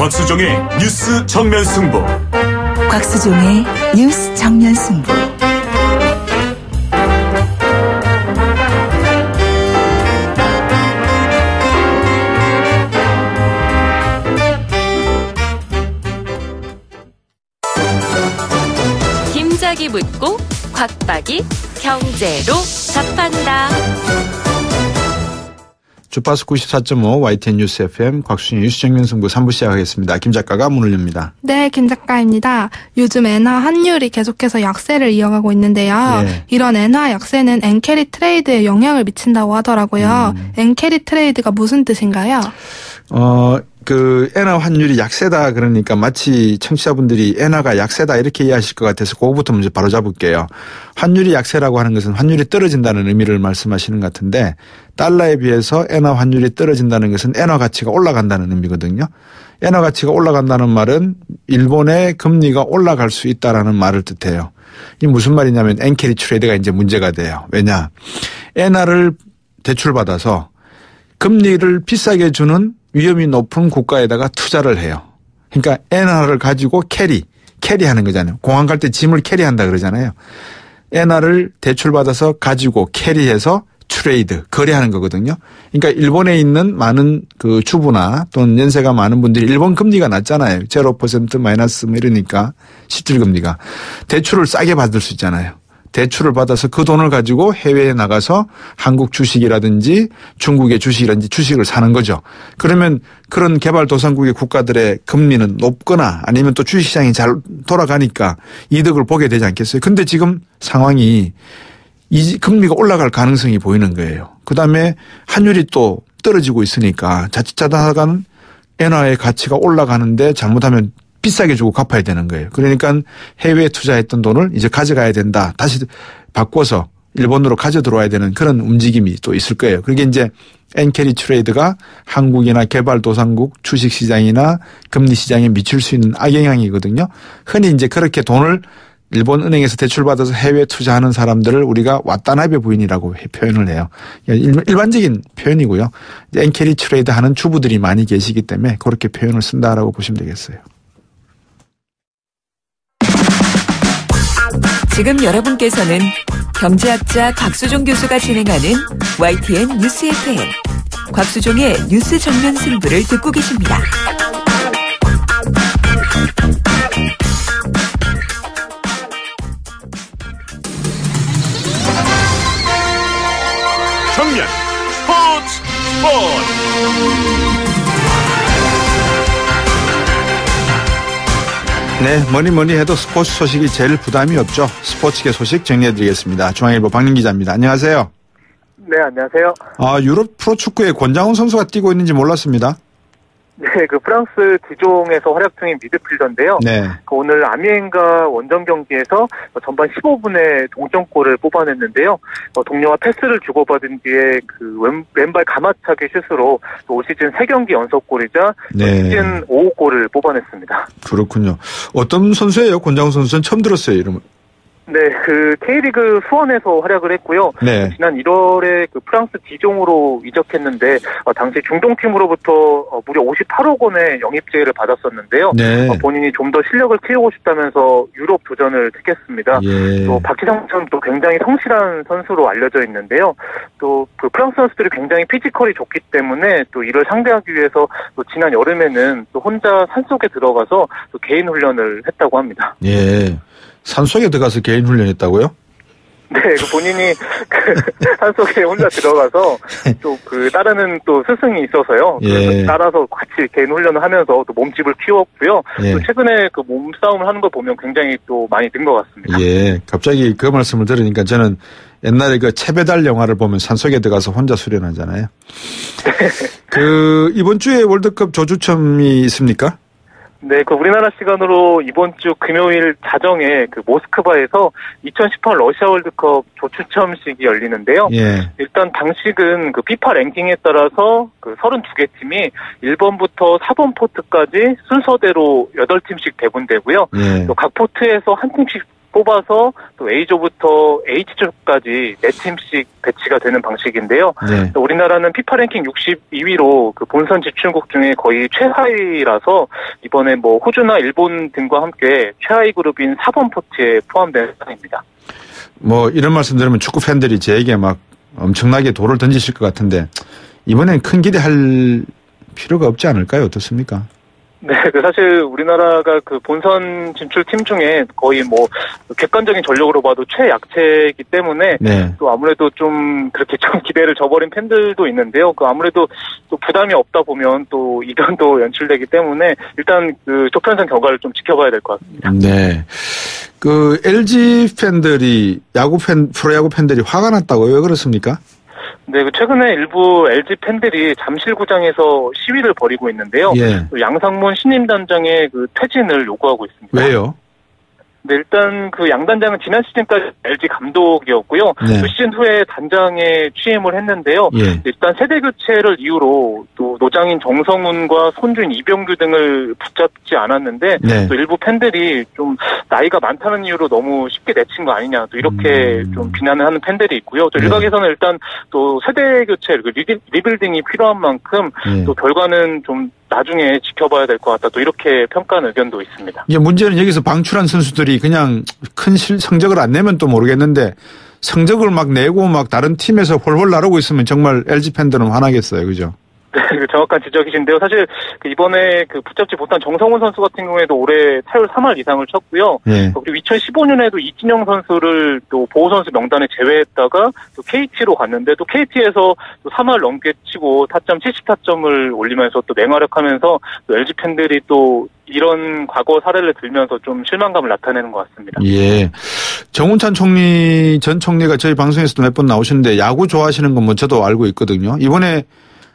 곽수종의 뉴스 정면 승부. 곽수종의 뉴스 정면 승부. 김작이 묻고 곽박이 경제로 답한다. 주파수 94.5 YTN 뉴스 FM 곽수진의 뉴스 정면 승부 3부 시작하겠습니다. 김 작가가 문을 엽니다. 네, 김 작가입니다. 요즘 엔화 환율이 계속해서 약세를 이어가고 있는데요. 네. 이런 엔화 약세는 엔캐리 트레이드에 영향을 미친다고 하더라고요. 엔캐리 트레이드가 무슨 뜻인가요? 엔화 환율이 약세다 그러니까 마치 청취자분들이 엔화가 약세다 이렇게 이해하실 것 같아서 그거부터 먼저 바로 잡을게요. 환율이 약세라고 하는 것은 환율이 떨어진다는 의미를 말씀하시는 것 같은데 달러에 비해서 엔화 환율이 떨어진다는 것은 엔화 가치가 올라간다는 의미거든요. 엔화 가치가 올라간다는 말은 일본의 금리가 올라갈 수 있다라는 말을 뜻해요. 이게 무슨 말이냐면 엔캐리 트레이드가 이제 문제가 돼요. 왜냐? 엔화를 대출받아서 금리를 비싸게 주는 위험이 높은 국가에다가 투자를 해요. 그러니까 엔화를 가지고 캐리하는 거잖아요. 공항 갈 때 짐을 캐리한다 그러잖아요. 엔화를 대출받아서 가지고 캐리해서 트레이드, 거래하는 거거든요. 그러니까 일본에 있는 많은 그 주부나 또는 연세가 많은 분들이 일본 금리가 낮잖아요. 0% 마이너스 뭐 이러니까 실질금리가. 대출을 싸게 받을 수 있잖아요. 대출을 받아서 그 돈을 가지고 해외에 나가서 한국 주식이라든지 중국의 주식이라든지 주식을 사는 거죠. 그러면 그런 개발도상국의 국가들의 금리는 높거나 아니면 또 주식시장이 잘 돌아가니까 이득을 보게 되지 않겠어요. 근데 지금 상황이 이 금리가 올라갈 가능성이 보이는 거예요. 그다음에 환율이 또 떨어지고 있으니까 자칫하다가는 엔화의 가치가 올라가는데 잘못하면 비싸게 주고 갚아야 되는 거예요. 그러니까 해외에 투자했던 돈을 이제 가져가야 된다. 다시 바꿔서 일본으로 가져 들어와야 되는 그런 움직임이 또 있을 거예요. 그게 이제 엔캐리 트레이드가 한국이나 개발도상국 주식시장이나 금리시장에 미칠 수 있는 악영향이거든요. 흔히 이제 그렇게 돈을 일본 은행에서 대출받아서 해외 투자하는 사람들을 우리가 왓다나베 부인이라고 표현을 해요. 일반적인 표현이고요. 엔캐리 트레이드 하는 주부들이 많이 계시기 때문에 그렇게 표현을 쓴다라고 보시면 되겠어요. 지금 여러분께서는 경제학자 곽수종 교수가 진행하는 YTN 뉴스 FM 곽수종의 뉴스 정면 승부를 듣고 계십니다. 정면 스포츠. 네, 뭐니 해도 스포츠 소식이 제일 부담이 없죠. 스포츠계 소식 정리해드리겠습니다. 중앙일보 박민 기자입니다. 안녕하세요. 네, 안녕하세요. 유럽 프로축구에 권장훈 선수가 뛰고 있는지 몰랐습니다. 네, 그 프랑스 디종에서 활약 중인 미드필더인데요. 네. 오늘 아미엔과 원정 경기에서 전반 15분에 동점골을 뽑아냈는데요. 동료와 패스를 주고받은 뒤에 그 왼발 가마차기 슛으로 올 시즌 3경기 연속골이자 네. 시즌 5골을 뽑아냈습니다. 그렇군요. 어떤 선수예요? 권장훈 선수는 처음 들었어요, 이름을. 네, 그 K리그 수원에서 활약을 했고요. 네. 지난 1월에 그 프랑스 디종으로 이적했는데 당시 중동팀으로부터 무려 58억 원의 영입제의를 받았었는데요. 네. 본인이 좀 더 실력을 키우고 싶다면서 유럽 도전을 택했습니다. 예. 또 박지성 선수도 굉장히 성실한 선수로 알려져 있는데요. 또 그 프랑스 선수들이 굉장히 피지컬이 좋기 때문에 또 이를 상대하기 위해서 또 지난 여름에는 또 혼자 산속에 들어가서 또 개인 훈련을 했다고 합니다. 예. 산속에 들어가서 개인 훈련했다고요? 네, 그 본인이 그 산속에 혼자 들어가서 또 그 따르는 또 스승이 있어서요. 예. 따라서 같이 개인 훈련을 하면서 또 몸집을 키웠고요. 예. 또 최근에 그 몸싸움을 하는 걸 보면 굉장히 또 많이 는 것 같습니다. 예. 갑자기 그 말씀을 들으니까 저는 옛날에 그 채배달 영화를 보면 산속에 들어가서 혼자 수련하잖아요. 그 이번 주에 월드컵 조주첨이 있습니까? 네, 그 우리나라 시간으로 이번 주 금요일 자정에 그 모스크바에서 2018 러시아 월드컵 조추첨식이 열리는데요. 예. 일단 당식은 그 피파 랭킹에 따라서 그 32개 팀이 1번부터 4번 포트까지 순서대로 8팀씩 배분되고요. 예. 또 각 포트에서 한 팀씩 뽑아서 또 A조부터 H조까지 4팀씩 배치가 되는 방식인데요. 네. 우리나라는 피파 랭킹 62위로 그 본선 진출국 중에 거의 최하위라서 이번에 뭐 호주나 일본 등과 함께 최하위 그룹인 4번 포트에 포함된 상황입니다. 뭐 이런 말씀 들으면 축구 팬들이 제에게 막 엄청나게 돌을 던지실 것 같은데 이번엔 큰 기대할 필요가 없지 않을까요? 어떻습니까? 네, 사실 우리나라가 그 본선 진출 팀 중에 거의 뭐 객관적인 전력으로 봐도 최약체이기 때문에 네. 또 아무래도 좀 그렇게 좀 기대를 저버린 팬들도 있는데요. 그 아무래도 또 부담이 없다 보면 또 이변도 연출되기 때문에 일단 그 조편성 결과를 좀 지켜봐야 될 것 같습니다. 네. 그 LG 팬들이 프로야구 팬들이 화가 났다고요? 왜 그렇습니까? 네, 최근에 일부 LG 팬들이 잠실구장에서 시위를 벌이고 있는데요. 예. 양상문 신임단장의 그 퇴진을 요구하고 있습니다. 왜요? 네, 일단 그 양 단장은 지난 시즌까지 LG 감독이었고요. 네. 또 시즌 후에 단장에 취임을 했는데요. 예. 일단 세대 교체를 이유로 또 노장인 정성훈과 손주인 이병규 등을 붙잡지 않았는데 네. 또 일부 팬들이 좀 나이가 많다는 이유로 너무 쉽게 내친 거 아니냐 또 이렇게 좀 비난을 하는 팬들이 있고요. 또 네. 일각에서는 일단 또 세대 교체 리빌딩이 필요한 만큼 또 결과는 좀 나중에 지켜봐야 될 것 같다. 또 이렇게 평가하는 의견도 있습니다. 이제 문제는 여기서 방출한 선수들이 그냥 큰 성적을 안 내면 또 모르겠는데 성적을 막 내고 막 다른 팀에서 홀홀 나르고 있으면 정말 LG 팬들은 화나겠어요. 그죠? 네, 정확한 지적이신데요. 사실 이번에 그 붙잡지 못한 정성훈 선수 같은 경우에도 올해 타율 3할 이상을 쳤고요. 예. 그리고 2015년에도 이진영 선수를 또 보호선수 명단에 제외했다가 또 KT로 갔는데 또 KT에서 또 3할 넘게 치고 타점 70타점을 올리면서 또 맹활약하면서 또 LG 팬들이 또 이런 과거 사례를 들면서 좀 실망감을 나타내는 것 같습니다. 예. 정운찬 전 총리가 저희 방송에서도 몇 번 나오셨는데 야구 좋아하시는 건 뭐 저도 알고 있거든요. 이번에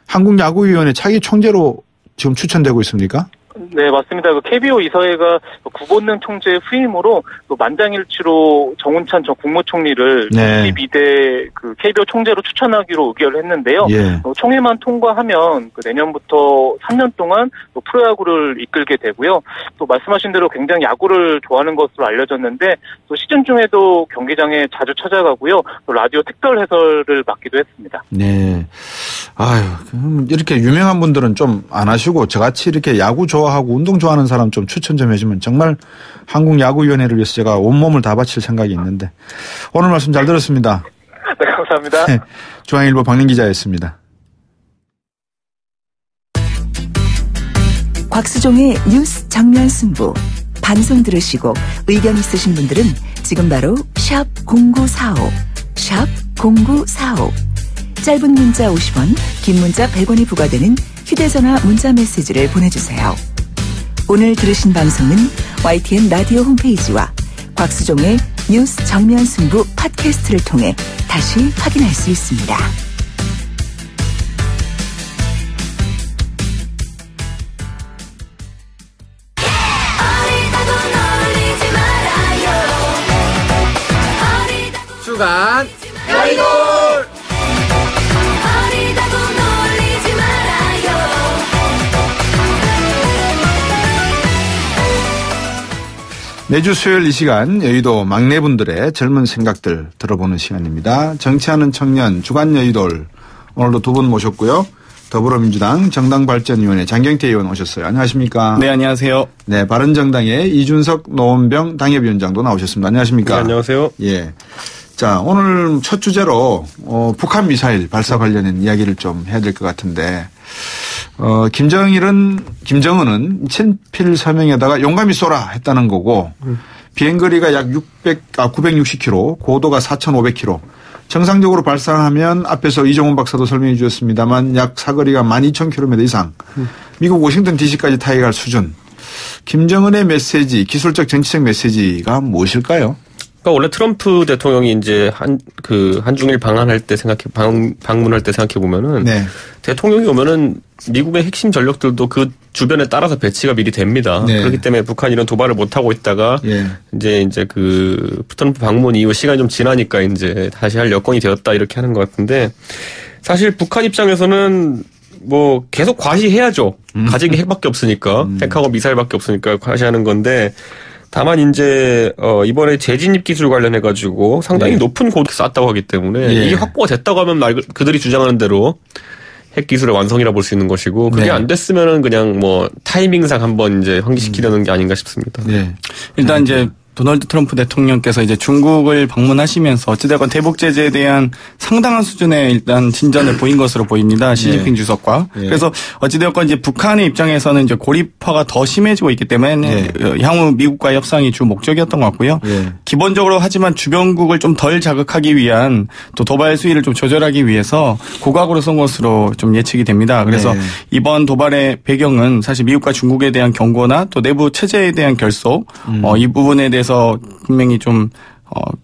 한국야구위원회 차기 총재로 지금 추천되고 있습니까? 네, 맞습니다. 그 KBO 이사회가 구본능 총재 후임으로 또 만장일치로 정운찬 전 국무총리를 네. 22대 그 KBO 총재로 추천하기로 의결을 했는데요. 예. 총회만 통과하면 그 내년부터 3년 동안 또 프로야구를 이끌게 되고요. 또 말씀하신 대로 굉장히 야구를 좋아하는 것으로 알려졌는데 또 시즌 중에도 경기장에 자주 찾아가고요. 또 라디오 특별 해설을 맡기도 했습니다. 네. 아유, 이렇게 유명한 분들은 좀 안 하시고 저같이 이렇게 야구 좋아하고 운동 좋아하는 사람 좀 추천 좀 해주면 정말 한국야구위원회를 위해서 제가 온몸을 다 바칠 생각이 있는데 오늘 말씀 잘 들었습니다. 네, 감사합니다. 네, 중앙일보 박민 기자였습니다. 곽수종의 뉴스 정면 승부. 방송 들으시고 의견 있으신 분들은 지금 바로 샵 0945, 샵 0945. 짧은 문자 50원, 긴 문자 100원이 부과되는 휴대전화 문자 메시지를 보내주세요. 오늘 들으신 방송은 YTN 라디오 홈페이지와 곽수종의 뉴스 정면 승부 팟캐스트를 통해 다시 확인할 수 있습니다. 주간 아이돌 매주 수요일 이 시간 여의도 막내분들의 젊은 생각들 들어보는 시간입니다. 정치하는 청년 주간 여의돌 오늘도 두 분 모셨고요. 더불어민주당 정당발전위원회 장경태 의원 오셨어요. 안녕하십니까? 네, 안녕하세요. 네, 바른정당의 이준석 노원병 당협위원장도 나오셨습니다. 안녕하십니까? 네, 안녕하세요. 예. 자, 오늘 첫 주제로 북한 미사일 발사 관련된 이야기를 좀 해야 될 것 같은데 김정은은 친필 서명에다가 용감히 쏘라 했다는 거고 비행거리가 약 960km, 고도가 4,500km. 정상적으로 발사하면 앞에서 이종훈 박사도 설명해 주셨습니다만 약 사거리가 12,000km 이상. 미국 워싱턴 DC까지 타격할 수준. 김정은의 메시지, 기술적 정치적 메시지가 무엇일까요? 그러니까 원래 트럼프 대통령이 이제 한중일 방문할 때 생각해 보면은 네. 대통령이 오면은 미국의 핵심 전력들도 그 주변에 따라서 배치가 미리 됩니다. 네. 그렇기 때문에 북한이 이런 도발을 못 하고 있다가 예. 이제 그 트럼프 방문 이후 시간이 좀 지나니까 이제 다시 할 여건이 되었다 이렇게 하는 것 같은데 사실 북한 입장에서는 뭐 계속 과시해야죠. 가진 게 핵밖에 없으니까 핵하고 미사일밖에 없으니까 과시하는 건데. 다만 이제 이번에 재진입 기술 관련해 가지고 상당히 높은 고도를 쌓았다고 하기 때문에 이게 확보가 됐다고 하면 그들이 주장하는 대로 핵 기술의 완성이라 볼 수 있는 것이고 그게 안 됐으면은 그냥 뭐 타이밍상 한번 이제 환기시키려는 게 아닌가 싶습니다. 일단 이제 도널드 트럼프 대통령께서 이제 중국을 방문하시면서 어찌됐건 대북 제재에 대한 상당한 수준의 일단 진전을 보인 것으로 보입니다. 시진핑 주석과. 그래서 어찌되었건 이제 북한의 입장에서는 이제 고립화가 더 심해지고 있기 때문에 향후 미국과의 협상이 주 목적이었던 것 같고요. 기본적으로 하지만 주변국을 좀 덜 자극하기 위한 또 도발 수위를 좀 조절하기 위해서 고각으로 쏜 것으로 좀 예측이 됩니다. 그래서 이번 도발의 배경은 사실 미국과 중국에 대한 경고나 또 내부 체제에 대한 결속 이 부분에 대해서 분명히 좀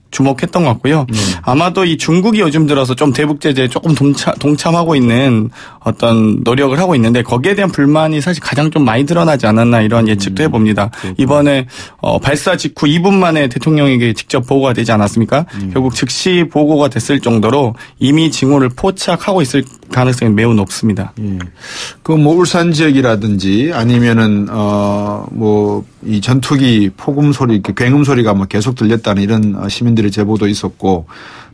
주목했던 것 같고요. 아마도 이 중국이 요즘 들어서 좀 대북 제재에 조금 동참하고 있는 어떤 노력을 하고 있는데 거기에 대한 불만이 사실 가장 좀 많이 드러나지 않았나 이런 예측도 해봅니다. 이번에 발사 직후 2분 만에 대통령에게 직접 보고가 되지 않았습니까? 결국 즉시 보고가 됐을 정도로 이미 징후를 포착하고 있을 가능성이 매우 높습니다. 그 뭐 울산 지역이라든지 아니면은 뭐 이 전투기 폭음 소리, 굉음 소리가 뭐 계속 들렸다는 이런 시민들의 제보도 있었고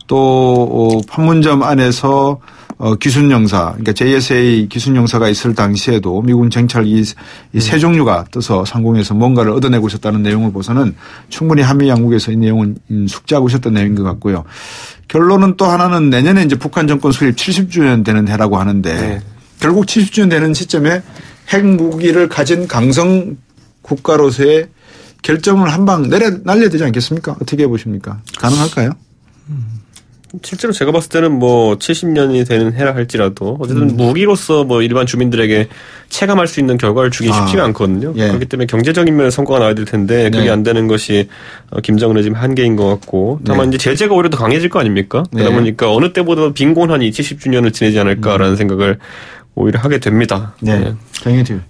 또 판문점 안에서 기순영사, 그러니까 JSA 기순영사가 있을 당시에도 미군 정찰기 세 종류가 떠서 상공에서 뭔가를 얻어내고 있었다는 내용을 보서는 충분히 한미 양국에서 이 내용은 숙지하고 있었던 내용인 것 같고요. 결론은 또 하나는 내년에 이제 북한 정권 수립 70주년 되는 해라고 하는데 결국 70주년 되는 시점에 핵무기를 가진 강성 국가로서의 결정을 한 방 날려야 되지 않겠습니까? 어떻게 보십니까? 가능할까요? 실제로 제가 봤을 때는 뭐 70년이 되는 해라 할지라도 어쨌든 무기로서 뭐 일반 주민들에게 체감할 수 있는 결과를 주기 쉽지가 않거든요. 그렇기 때문에 경제적인 면에 성과가 나야 될 텐데 그게 안 되는 것이 김정은 레짐 한계인 것 같고 다만 이제 제재가 오히려 더 강해질 거 아닙니까? 그러다 보니까 어느 때보다 빈곤한 이 70주년을 지내지 않을까라는 생각을 오히려 하게 됩니다.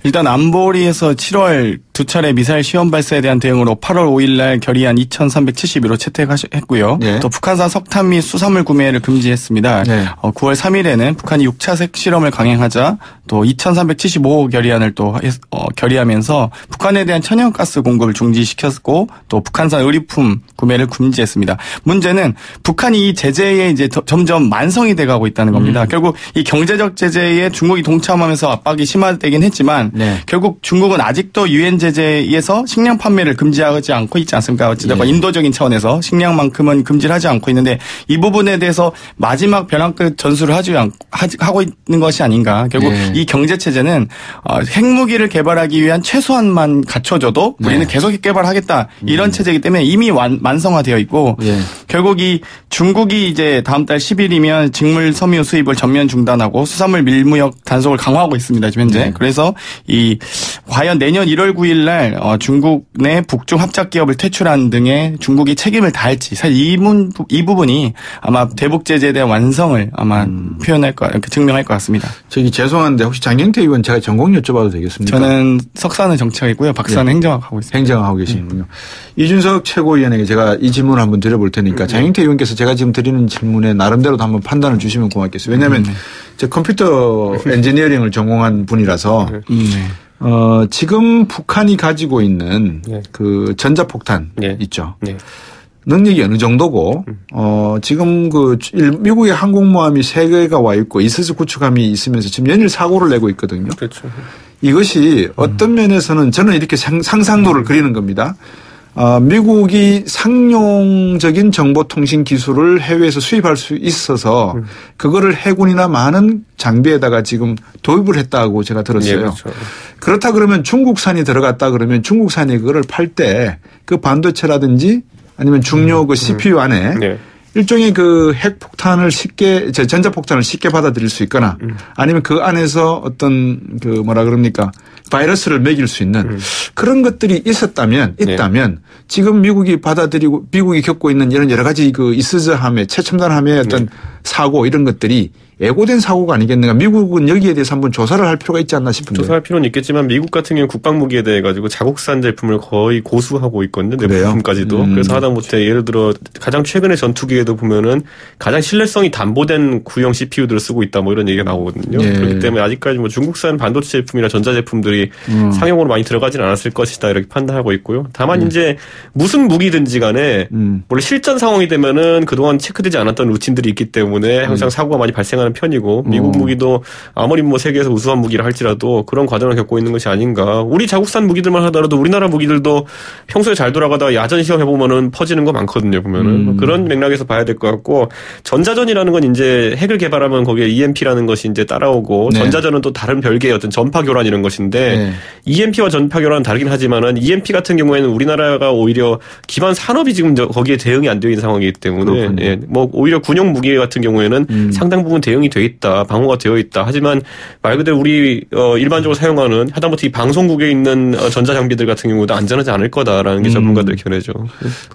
일단 안보리에서 7월 두 차례 미사일 시험 발사에 대한 대응으로 8월 5일 날 결의안 2371호 채택했고요. 또 북한산 석탄 및 수산물 구매를 금지했습니다. 9월 3일에는 북한이 6차 핵실험을 강행하자 또 2375호 결의안을 또 결의하면서 북한에 대한 천연가스 공급을 중지시켰고 또 북한산 의료품 구매를 금지했습니다. 문제는 북한이 이 제재에 이제 점점 만성이 돼가고 있다는 겁니다. 결국 이 경제적 제재에 중국이 동참하면서 압박이 심화되긴 했지만 결국 중국은 아직도 유엔 제재에서 식량 판매를 금지하지 않고 있지 않습니까? 어찌됐건 인도적인 차원에서 식량만큼은 금지를 하지 않고 있는데 이 부분에 대해서 마지막 벼랑 끝 전술을 하고 있는 것이 아닌가. 결국 이 경제 체제는 핵무기를 개발하기 위한 최소한만 갖춰줘도 우리는 계속 개발하겠다 이런 체제이기 때문에 이미 만성화되어 있고 결국 이 중국이 이제 다음 달 10일이면 직물 섬유 수입을 전면 중단하고 수산물 밀무역 단속을 강화하고 있습니다. 지금 현재. 그래서 이 과연 내년 1월 9일 날 중국 내 북중 합작 기업을 퇴출한 등의 중국이 책임을 다할지 사실 이 부분이 아마 대북 제재에 대한 완성을 아마 증명할 것 같습니다. 저기 죄송한데 혹시 장경태 의원 제가 전공 여쭤봐도 되겠습니까? 저는 석사는 정치학이고요. 박사는 행정학 하고 있습니다. 행정학 하고 계시는군요. 이준석 최고위원에게 제가 이 질문을 한번 드려볼 테니까 장경태 의원께서 제가 지금 드리는 질문에 나름대로도 한번 판단을 주시면 고맙겠어요. 왜냐하면 제 컴퓨터 엔지니어링을 전공한 분이라서 지금 북한이 가지고 있는 그 전자폭탄 있죠. 능력이 어느 정도고 지금 그 미국의 항공모함이 3개가 와 있고 이스스 구축함이 있으면서 지금 연일 사고를 내고 있거든요. 그렇죠. 이것이 어떤 면에서는 저는 이렇게 상상도를 그리는 겁니다. 미국이 상용적인 정보통신 기술을 해외에서 수입할 수 있어서 그거를 해군이나 많은 장비에다가 지금 도입을 했다고 제가 들었어요. 그렇죠. 그렇다 그러면 중국산이 들어갔다 그러면 중국산이 그거를 팔 때 그 반도체라든지 아니면 중요 그 CPU 안에 일종의 그 핵폭탄을 전자폭탄을 쉽게 받아들일 수 있거나 아니면 그 안에서 어떤 그 뭐라 그럽니까? 바이러스를 먹일 수 있는 그런 것들이 있다면 지금 미국이 겪고 있는 이런 여러 가지 그 이스즈함의 최첨단함의 어떤 사고 이런 것들이 예고된 사고가 아니겠는가. 미국은 여기에 대해서 한번 조사를 할 필요가 있지 않나 싶은데. 조사할 필요는 있겠지만 미국 같은 경우는 국방무기에 대해 가지고 자국산 제품을 거의 고수하고 있거든요. 내부품까지도. 그래서 하다못해 예를 들어 가장 최근의 전투기에도 보면은 가장 신뢰성이 담보된 구형 CPU들을 쓰고 있다 뭐 이런 얘기가 나오거든요. 예. 그렇기 때문에 아직까지 뭐 중국산 반도체 제품이나 전자제품들이 상용으로 많이 들어가진 않았을 것이다 이렇게 판단하고 있고요. 다만 이제 무슨 무기든지 간에 원래 실전 상황이 되면은 그동안 체크되지 않았던 루틴들이 있기 때문에 항상 사고가 많이 발생하는 편이고 미국 무기도 아무리 뭐 세계에서 우수한 무기를 할지라도 그런 과정을 겪고 있는 것이 아닌가. 우리 자국산 무기들만 하더라도 우리나라 무기들도 평소에 잘 돌아가다가 야전 시험해보면은 퍼지는 거 많거든요. 보면은 그런 맥락에서 봐야 될 것 같고 전자전이라는 건 이제 핵을 개발하면 거기에 EMP라는 것이 이제 따라오고 네. 전자전은 또 다른 별개의 어떤 전파 교란 이런 것인데 네. EMP와 전파 교란은 다르긴 하지만은 EMP 같은 경우에는 우리나라가 오히려 기반 산업이 지금 거기에 대응이 안 되어 있는 상황이기 때문에 예, 뭐 오히려 군용 무기 같은 경우에는 상당 부분 대응이 돼 있다, 방어가 되어 있다. 하지만 말 그대로 우리 일반적으로 사용하는 하다못해 방송국에 있는 전자 장비들 같은 경우도 안전하지 않을 거다라는 게 전문가들의 견해죠.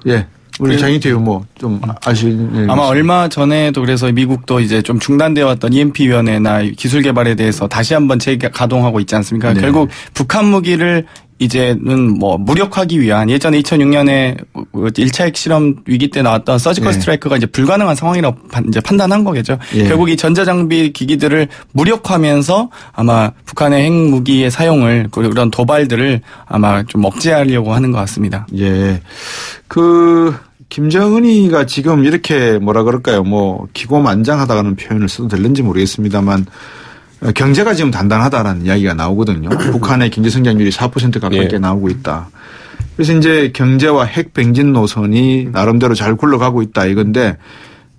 예. 우리 장희태 의원 좀 아시는 아마 얼마 전에도 그래서 미국도 이제 좀 중단되어 왔던 EMP위원회나 기술 개발에 대해서 다시 한번 재가동하고 있지 않습니까? 네. 결국 북한 무기를 이제는 뭐 무력화하기 위한 예전에 2006년에 1차 핵실험 위기 때 나왔던 서지컬 스트라이크가 이제 불가능한 상황이라고 이제 판단한 거겠죠. 예. 결국 이 전자장비 기기들을 무력화하면서 아마 북한의 핵무기의 사용을 그런 도발들을 아마 좀 억제하려고 하는 것 같습니다. 예. 김정은이가 지금 이렇게 뭐라 그럴까요? 뭐 기고만장하다는 표현을 써도 될는지 모르겠습니다만 경제가 지금 단단하다라는 이야기가 나오거든요. 북한의 경제 성장률이 4% 가깝게 나오고 있다. 그래서 이제 경제와 핵 병진 노선이 나름대로 잘 굴러가고 있다 이건데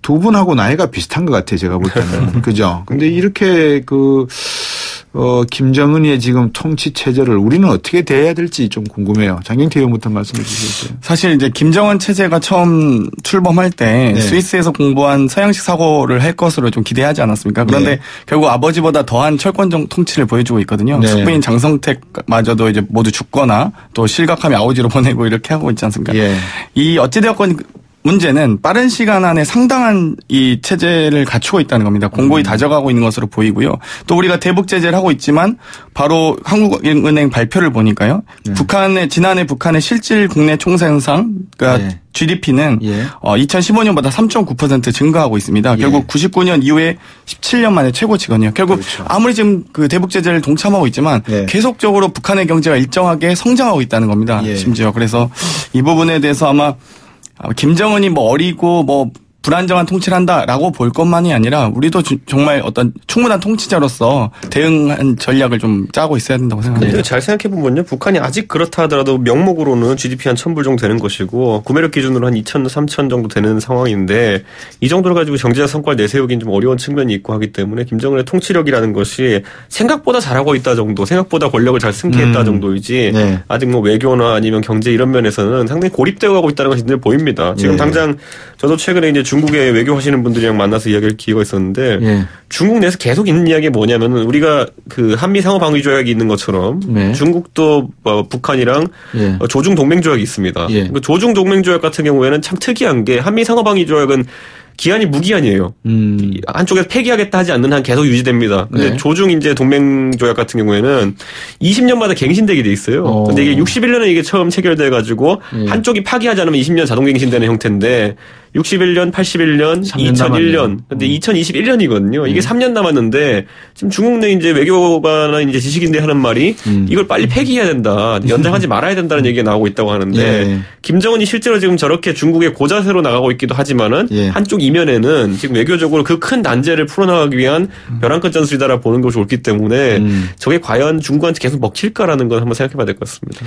두 분하고 나이가 비슷한 것 같아요. 제가 볼 때는. 그죠? 근데 이렇게 김정은이의 지금 통치 체제를 우리는 어떻게 대해야 될지 좀 궁금해요. 장경태 의원부터 말씀해 주시겠어요? 사실 이제 김정은 체제가 처음 출범할 때 네. 스위스에서 공부한 서양식 사고를 할 것으로 좀 기대하지 않았습니까? 그런데 네. 결국 아버지보다 더한 철권적 통치를 보여주고 있거든요. 네. 숙부인 장성택마저도 이제 모두 죽거나 또 실각하며 아우지로 보내고 이렇게 하고 있지 않습니까? 예. 이 어찌되었건 문제는 빠른 시간 안에 상당한 이 체제를 갖추고 있다는 겁니다. 공고히 다져가고 있는 것으로 보이고요. 또 우리가 대북 제재를 하고 있지만 바로 한국은행 발표를 보니까요. 네. 지난해 북한의 실질 국내 총생산, 그러니까 네. GDP는 2015년보다 3.9% 증가하고 있습니다. 결국 99년 이후에 17년 만에 최고치거든요. 결국 그렇죠. 아무리 지금 그 대북 제재를 동참하고 있지만 계속적으로 북한의 경제가 일정하게 성장하고 있다는 겁니다. 심지어 그래서 이 부분에 대해서 아마 김정은이 뭐 어리고 뭐 불안정한 통치를 한다라고 볼 것만이 아니라 우리도 정말 어떤 충분한 통치자로서 대응한 전략을 좀 짜고 있어야 된다고 생각합니다. 근데 잘 생각해보면요. 북한이 아직 그렇다 하더라도 명목으로는 GDP 한 1,000불 정도 되는 것이고 구매력 기준으로 한 2,000, 3,000 정도 되는 상황인데 이 정도를 가지고 경제적 성과를 내세우기는 좀 어려운 측면이 있고 하기 때문에 김정은의 통치력이라는 것이 생각보다 잘하고 있다 정도, 생각보다 권력을 잘 승계했다 정도이지 아직 뭐 외교나 아니면 경제 이런 면에서는 상당히 고립되어 가고 있다는 것이 늘 보입니다. 지금 당장 저도 최근에 이제 중국에 외교하시는 분들이랑 만나서 이야기할 기회가 있었는데 중국 내에서 계속 있는 이야기가 뭐냐면 우리가 그 한미 상호 방위 조약이 있는 것처럼 중국도 북한이랑 조중 동맹 조약이 있습니다. 그 조중 동맹 조약 같은 경우에는 참 특이한 게 한미 상호 방위 조약은 기한이 무기한이에요. 한쪽에서 폐기하겠다 하지 않는 한 계속 유지됩니다. 근데 조중 이제 동맹 조약 같은 경우에는 20년마다 갱신되게 돼 있어요. 근데 이게 61년에 이게 처음 체결돼 가지고 한쪽이 파기하지 않으면 20년 자동 갱신되는 형태인데 61년, 81년, 2001년. 근데 2021년이거든요. 이게 3년 남았는데 지금 중국 내 이제 외교관이나 이제 지식인들이 하는 말이 이걸 빨리 폐기해야 된다. 연장하지 말아야 된다는 얘기가 나오고 있다고 하는데 김정은이 실제로 지금 저렇게 중국의 고자세로 나가고 있기도 하지만은 한쪽 이면에는 지금 외교적으로 그 큰 난제를 풀어나가기 위한 벼랑끝 전술이다라 보는 것이 옳기 때문에 저게 과연 중국한테 계속 먹힐까라는 건 한번 생각해 봐야 될 것 같습니다.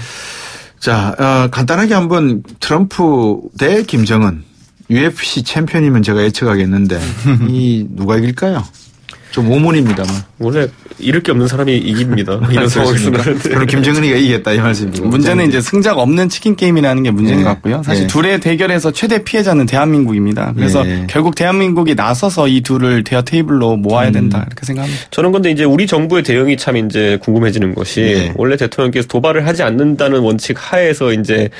자, 간단하게 한번 트럼프 대 김정은 UFC 챔피언이면 제가 예측하겠는데 이 누가 이길까요? 좀 오문입니다만. 원래 잃을 게 없는 사람이 이깁니다. 이런 상황에서는. 그럼 김정은이가 이기겠다 이 말씀이죠. 문제는 이제 승자가 없는 치킨 게임이라는 게 문제인 것 같고요. 사실 둘의 대결에서 최대 피해자는 대한민국입니다. 그래서 결국 대한민국이 나서서 이 둘을 대화 테이블로 모아야 된다 이렇게 생각합니다. 저는 근데 이제 우리 정부의 대응이 참 이제 궁금해지는 것이 원래 대통령께서 도발을 하지 않는다는 원칙 하에서 이제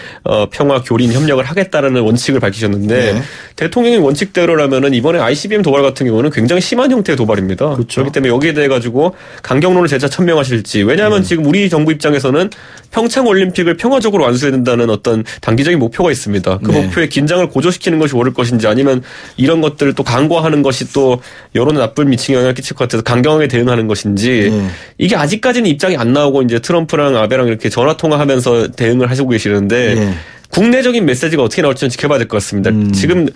평화 교린 협력을 하겠다라는 원칙을 밝히셨는데 대통령의 원칙대로라면은 이번에 ICBM 도발 같은 경우는 굉장히 심한 형태의 도발입니다. 그렇죠. 그렇기 때문에 여기에 대해 가지고 강경론을 재차 천명하실지. 왜냐하면 지금 우리 정부 입장에서는 평창 올림픽을 평화적으로 완수해야 된다는 어떤 단기적인 목표가 있습니다. 그 목표에 긴장을 고조시키는 것이 옳을 것인지 아니면 이런 것들을 또 강화하는 것이 또 여론에 나쁜 미치게 영향을 끼칠 것 같아서 강경하게 대응하는 것인지 이게 아직까지는 입장이 안 나오고 이제 트럼프랑 아베랑 이렇게 전화 통화하면서 대응을 하시고 계시는데 국내적인 메시지가 어떻게 나올지는 지켜봐야 될 것 같습니다. 지금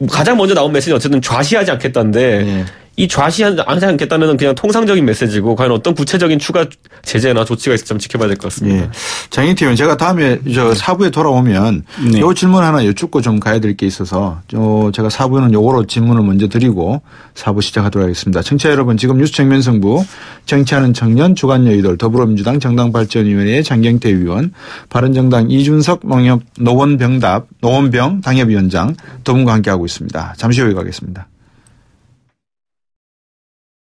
가장 먼저 나온 메시지는 어쨌든 좌시하지 않겠다는데 이 좌시하지 않겠다는 그냥 통상적인 메시지고 과연 어떤 구체적인 추가 제재나 조치가 있을지 좀 지켜봐야 될 것 같습니다. 장인태 의원 제가 다음에 저 4부에 돌아오면 요 질문 하나 여쭙고 좀 가야 될 게 있어서 제가 4부에는 요거로 질문을 먼저 드리고 4부 시작하도록 하겠습니다. 청취자 여러분 지금 뉴스 정면 승부 정치하는 청년 주간 여의돌 더불어민주당 정당발전위원회의 장경태 의원 바른정당 이준석 노원병 당협위원장 두 분과 함께하고 있습니다. 잠시 후에 가겠습니다.